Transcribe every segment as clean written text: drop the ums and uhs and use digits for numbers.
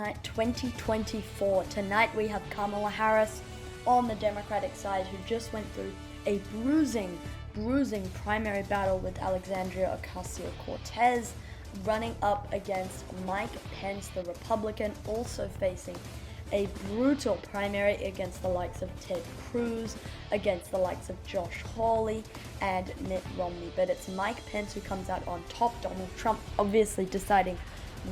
night 2024. Tonight we have Kamala Harris on the Democratic side, who just went through a bruising primary battle with Alexandria Ocasio-Cortez, running up against Mike Pence, the Republican, also facing a brutal primary against the likes of Ted Cruz, against the likes of Josh Hawley and Mitt Romney. But it's Mike Pence who comes out on top. Donald Trump obviously deciding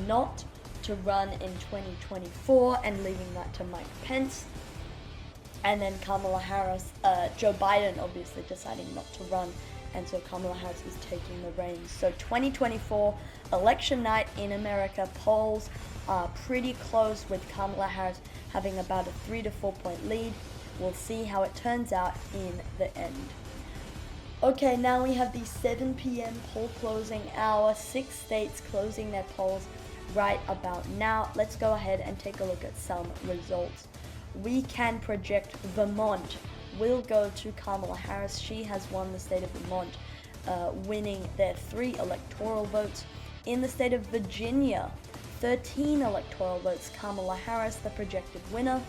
not to run in 2024 and leaving that to Mike Pence. And then Kamala Harris, Joe Biden obviously deciding not to run, and so Kamala Harris is taking the reins. So 2024 election night in America, polls are pretty close with Kamala Harris having about a 3 to 4 point lead. We'll see how it turns out in the end. Okay, now we have the 7 p.m. poll closing hour. 6 states closing their polls right about now. Let's go ahead and take a look at some results. We can project Vermont will go to Kamala Harris. She has won the state of Vermont, winning their 3 electoral votes. In the state of Virginia, 13 electoral votes, Kamala Harris, the projected winner.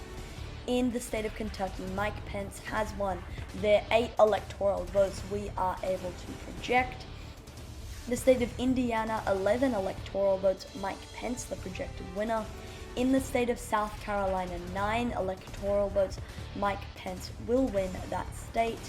In the state of Kentucky, Mike Pence has won their 8 electoral votes we are able to project. The state of Indiana, 11 electoral votes, Mike Pence, the projected winner. In the state of South Carolina, 9 electoral votes, Mike Pence will win that state.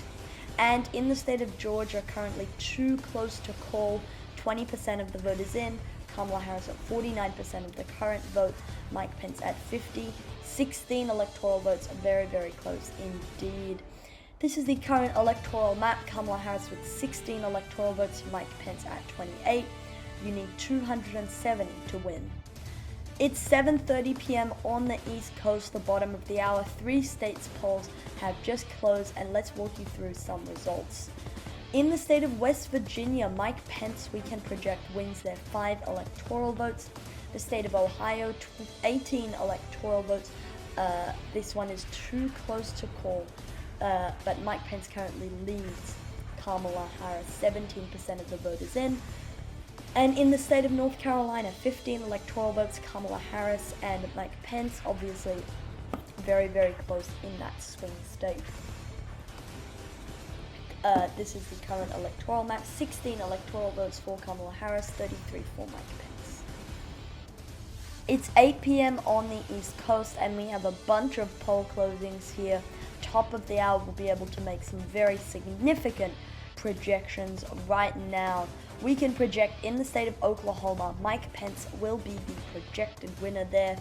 And in the state of Georgia, currently too close to call, 20% of the vote is in, Kamala Harris at 49% of the current vote, Mike Pence at 50. 16 electoral votes, very, very close indeed. This is the current electoral map. Kamala Harris with 16 electoral votes, Mike Pence at 28. You need 270 to win. It's 7:30 p.m. on the East Coast, the bottom of the hour. 3 states' polls have just closed, and let's walk you through some results. In the state of West Virginia, Mike Pence, we can project, wins their 5 electoral votes. The state of Ohio, 18 electoral votes. This one is too close to call, but Mike Pence currently leads Kamala Harris. 17% of the vote is in. And in the state of North Carolina, 15 electoral votes, Kamala Harris and Mike Pence, obviously very, very close in that swing state. This is the current electoral map. 16 electoral votes for Kamala Harris, 33 for Mike Pence. It's 8 p.m. on the East Coast, and we have a bunch of poll closings here. Top of the hour, we'll be able to make some very significant projections right now. We can project in the state of Oklahoma, Mike Pence will be the projected winner there.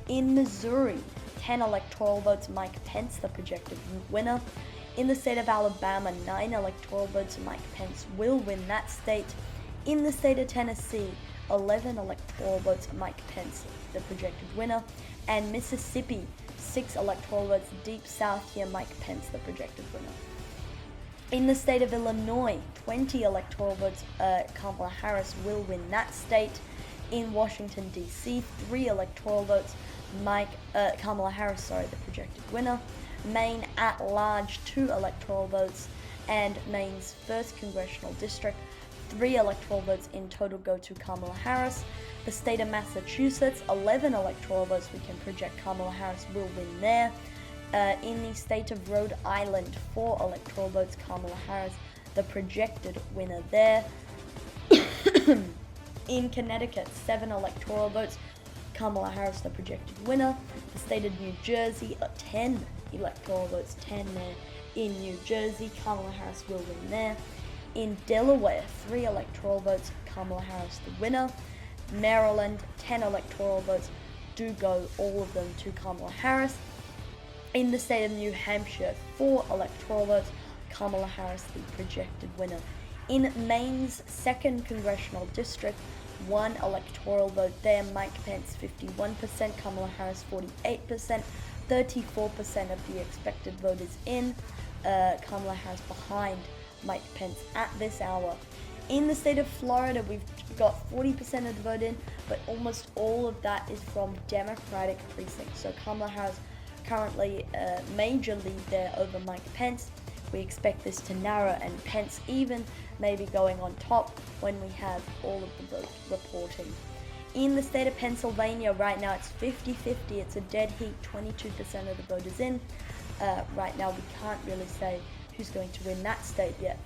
In Missouri, 10 electoral votes, Mike Pence, the projected winner. In the state of Alabama, 9 electoral votes, Mike Pence will win that state. In the state of Tennessee, 11 electoral votes, Mike Pence, the projected winner. And Mississippi, 6 electoral votes, deep south here, Mike Pence, the projected winner. In the state of Illinois, 20 electoral votes, Kamala Harris will win that state. In Washington, D.C., 3 electoral votes, Kamala Harris, the projected winner. Maine at large, 2 electoral votes, and Maine's 1st congressional district, 3 electoral votes in total go to Kamala Harris. The state of Massachusetts, 11 electoral votes we can project Kamala Harris will win there. In the state of Rhode Island, 4 electoral votes, Kamala Harris, the projected winner there. In Connecticut, 7 electoral votes, Kamala Harris, the projected winner. The state of New Jersey, 10 electoral votes, 10 there. In New Jersey, Kamala Harris will win there. In Delaware, 3 electoral votes, Kamala Harris, the winner. Maryland, 10 electoral votes, do go, all of them, to Kamala Harris. In the state of New Hampshire, 4 electoral votes, Kamala Harris, the projected winner. In Maine's 2nd congressional district, 1 electoral vote there, Mike Pence 51%, Kamala Harris 48%, 34% of the expected vote is in, Kamala Harris behind Mike Pence at this hour. In the state of Florida, we've got 40% of the vote in, but almost all of that is from Democratic precincts. So Kamala Harris currently a major lead there over Mike Pence. We expect this to narrow and Pence even maybe going on top when we have all of the vote reporting. In the state of Pennsylvania, right now it's 50-50. It's a dead heat. 22% of the vote is in. Right now, we can't really say who's going to win that state yet.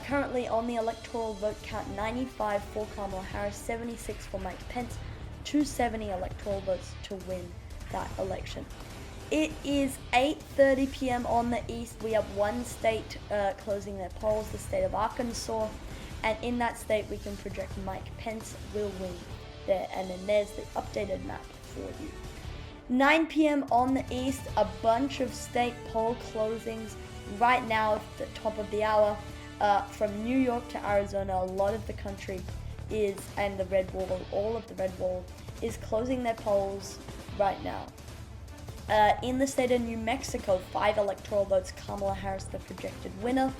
Currently on the electoral vote count, 95 for Kamala Harris, 76 for Mike Pence, 270 electoral votes to win that election. It is 8:30 p.m. on the east. We have one state closing their polls, the state of Arkansas, and in that state we can project Mike Pence will win there. And then there's the updated map for you. 9 p.m. on the east, a bunch of state poll closings right now at the top of the hour. From New York to Arizona, a lot of the country is, and the red wall, all of the red wall is closing their polls right now. In the state of New Mexico, 5 electoral votes, Kamala Harris the projected winner.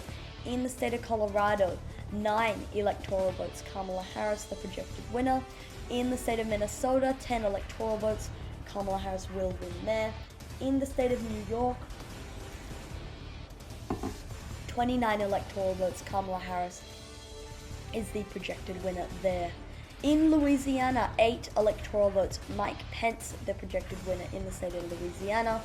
In the state of Colorado, 9 electoral votes, Kamala Harris the projected winner. In the state of Minnesota, 10 electoral votes, Kamala Harris will win there. In the state of New York, 29 electoral votes, Kamala Harris is the projected winner there. In Louisiana, 8 electoral votes, Mike Pence, the projected winner in the state of Louisiana.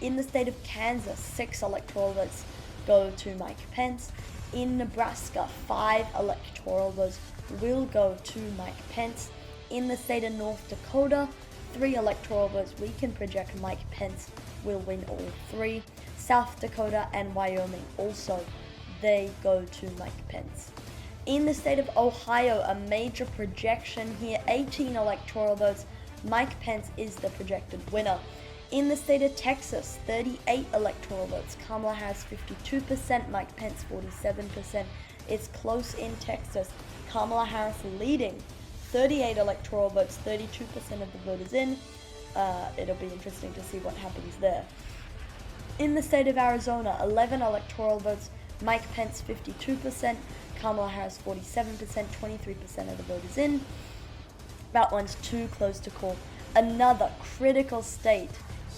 In the state of Kansas, 6 electoral votes go to Mike Pence. In Nebraska, 5 electoral votes will go to Mike Pence. In the state of North Dakota, 3 electoral votes we can project Mike Pence will win all 3. South Dakota and Wyoming also, they go to Mike Pence. In the state of Ohio, a major projection here, 18 electoral votes, Mike Pence is the projected winner. In the state of Texas, 38 electoral votes, Kamala Harris 52%, Mike Pence 47%. It's close in Texas. Kamala Harris leading, 38 electoral votes, 32% of the vote is in. It'll be interesting to see what happens there. In the state of Arizona, 11 electoral votes, Mike Pence 52%, Kamala Harris 47%, 23% of the vote is in. That one's too close to call. Another critical state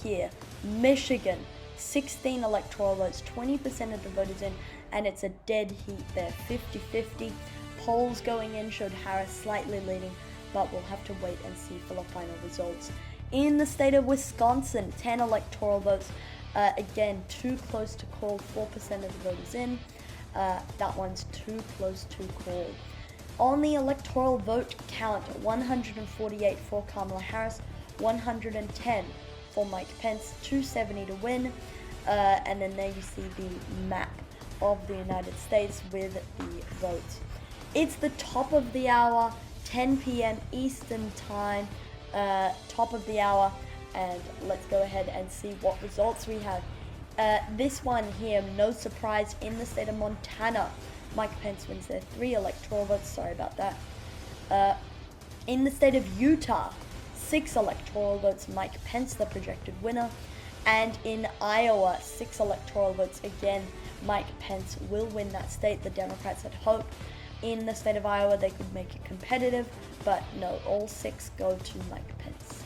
here, Michigan, 16 electoral votes, 20% of the vote is in, and it's a dead heat there, 50-50. Polls going in showed Harris slightly leading, but we'll have to wait and see for the final results. In the state of Wisconsin, 10 electoral votes, again, too close to call, 4% of the vote is in. That one's too close to call. On the electoral vote count, 148 for Kamala Harris, 110 for Mike Pence, 270 to win. And then there you see the map of the United States with the votes. It's the top of the hour, 10 p.m. Eastern Time, top of the hour, and let's go ahead and see what results we have. This one here, no surprise, in the state of Montana, Mike Pence wins there, 3 electoral votes, sorry about that. In the state of Utah, 6 electoral votes, Mike Pence the projected winner. And in Iowa, 6 electoral votes, again, Mike Pence will win that state. The Democrats had hope in the state of Iowa they could make it competitive, but no, all 6 go to Mike Pence.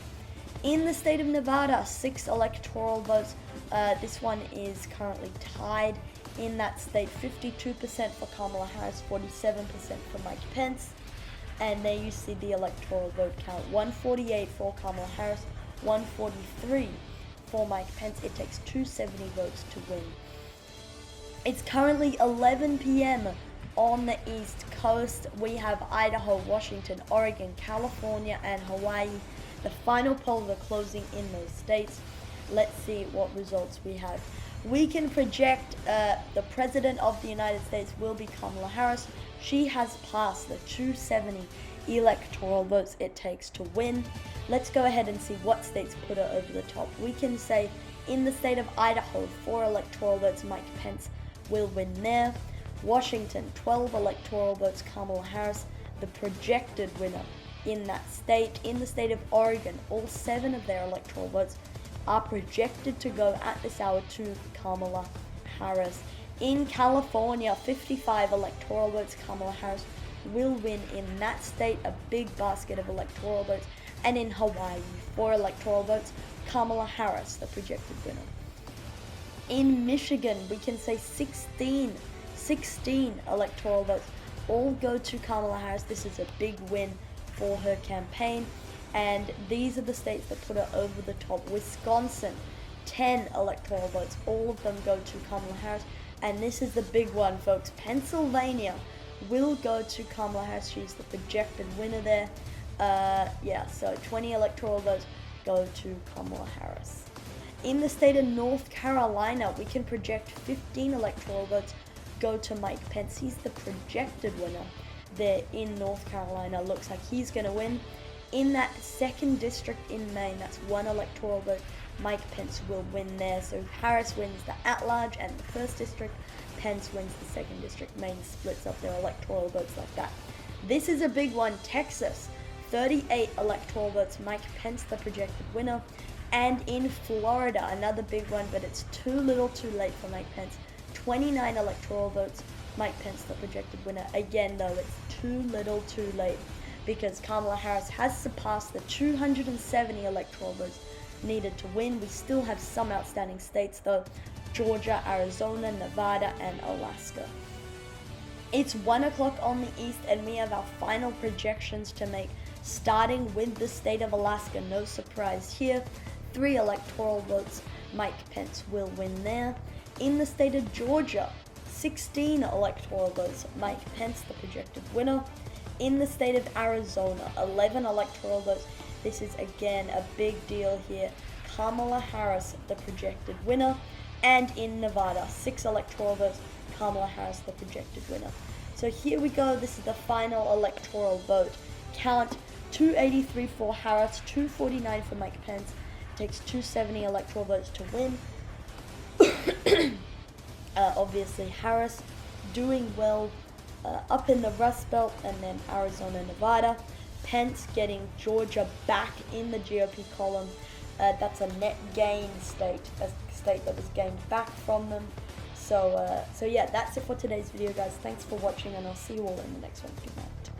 In the state of Nevada, 6 electoral votes. This one is currently tied in that state, 52% for Kamala Harris, 47% for Mike Pence. And there you see the electoral vote count, 148 for Kamala Harris, 143 for Mike Pence. It takes 270 votes to win. It's currently 11 p.m. on the East Coast. We have Idaho, Washington, Oregon, California, and Hawaii. The final polls are closing in those states. Let's see what results we have. We can project the President of the United States will be Kamala Harris. She has passed the 270 electoral votes it takes to win. Let's go ahead and see what states put her over the top. We can say in the state of Idaho, 4 electoral votes, Mike Pence will win there. Washington, 12 electoral votes, Kamala Harris, the projected winner in that state. In the state of Oregon, all 7 of their electoral votes are projected to go at this hour to Kamala Harris. In California, 55 electoral votes, Kamala Harris will win in that state, a big basket of electoral votes. And in Hawaii, 4 electoral votes, Kamala Harris, the projected winner. In Michigan, we can say 16 electoral votes all go to Kamala Harris. This is a big win for her campaign. And these are the states that put her over the top. Wisconsin, 10 electoral votes. All of them go to Kamala Harris. And this is the big one, folks. Pennsylvania will go to Kamala Harris. She's the projected winner there. So 20 electoral votes go to Kamala Harris. In the state of North Carolina, we can project 15 electoral votes go to Mike Pence. He's the projected winner there in North Carolina. Looks like he's going to win. In that second district in Maine, that's 1 electoral vote. Mike Pence will win there. So Harris wins the at-large and the first district. Pence wins the second district. Maine splits up their electoral votes like that. This is a big one. Texas, 38 electoral votes. Mike Pence, the projected winner. And in Florida, another big one, but it's too little too late for Mike Pence. 29 electoral votes. Mike Pence, the projected winner. Again, though, it's too little too late, because Kamala Harris has surpassed the 270 electoral votes needed to win. We still have some outstanding states though: Georgia, Arizona, Nevada, and Alaska. It's 1 o'clock on the east, and we have our final projections to make, starting with the state of Alaska. No surprise here. 3 electoral votes. Mike Pence will win there. In the state of Georgia, 16 electoral votes. Mike Pence, the projected winner. In the state of Arizona, 11 electoral votes. This is again a big deal here. Kamala Harris, the projected winner. And in Nevada, 6 electoral votes. Kamala Harris, the projected winner. So here we go. This is the final electoral vote count. 283 for Harris, 249 for Mike Pence. It takes 270 electoral votes to win. Obviously Harris doing well up in the Rust Belt, and then Arizona, Nevada. Pence getting Georgia back in the GOP column. That's a net gain state, a state that was gained back from them. So yeah, that's it for today's video, guys. Thanks for watching, and I'll see you all in the next one. Good night.